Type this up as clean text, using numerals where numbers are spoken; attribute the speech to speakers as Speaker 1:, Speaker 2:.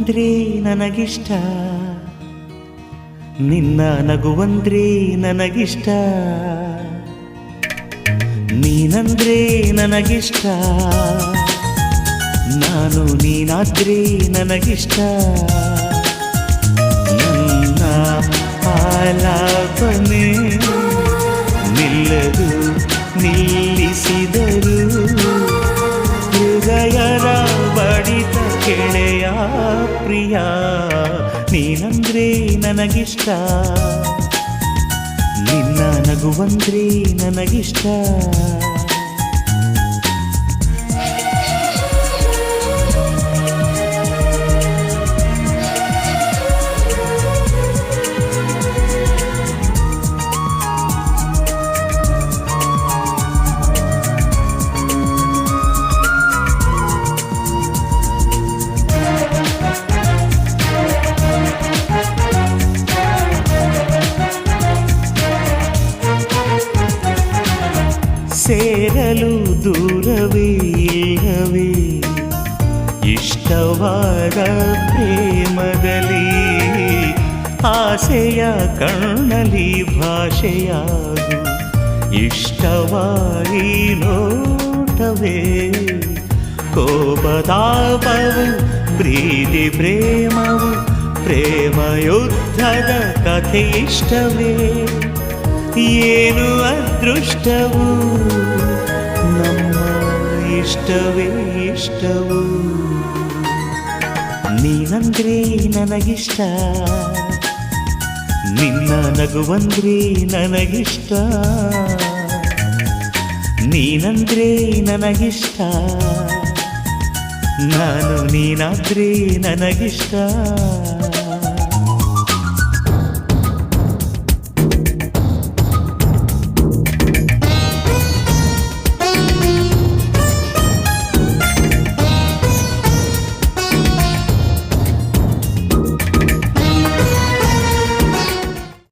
Speaker 1: ನೀನಂದ್ರೆ ನನಗಿಷ್ಟ, ನಿನ್ನ ನಗುವಂದ್ರೆ ನನಗಿಷ್ಟ. ನೀನಂದ್ರೆ ನನಗಿಷ್ಟ, ನಾನು ನೀನಾದ್ರೆ ನನಗಿಷ್ಟ. ನನ್ನ ಆಲಾಪನೆ ನಿಲ್ಲದು ನಿಲ್ಲಿಸಿದರು ಹೃದಯದ ಬಡಿತ ಕೆಳೆಯ ಪ್ರಿಯ. ನೀನಂದ್ರೆ ನನಗಿಷ್ಟ, ನಿನ್ನ ನಗುವಂದ್ರೆ ನನಗಿಷ್ಟ. ಸೇರಲು ದೂರವೇ ಇಲ್ಲವೇ ಇಷ್ಟವಾದ ಪ್ರೇಮದಲ್ಲಿ, ಆಸೆಯ ಕಣ್ಣಲ್ಲಿ ಭಾಷೆಯಾಗು ಇಷ್ಟವಾಯಿ ನೋಟವೇ. ಕೋಪತಾಪವು ಪ್ರೀತಿ ಪ್ರೇಮವು ಪ್ರೇಮ ಯುದ್ಧದ ಕಥೆ ಇಷ್ಟವೇ. ಏನು ಅದೃಷ್ಟವು ನಮ್ಮ ಇಷ್ಟವೇ ಇಷ್ಟವು. ನೀನಂದ್ರೆ ನನಗಿಷ್ಟ, ನಿನ್ನ ನಗುವಂದ್ರೆ ನನಗಿಷ್ಟ. ನೀನಂದ್ರೆ ನನಗಿಷ್ಟ, ನಾನು ನೀನಾದ್ರೆ ನನಗಿಷ್ಟ.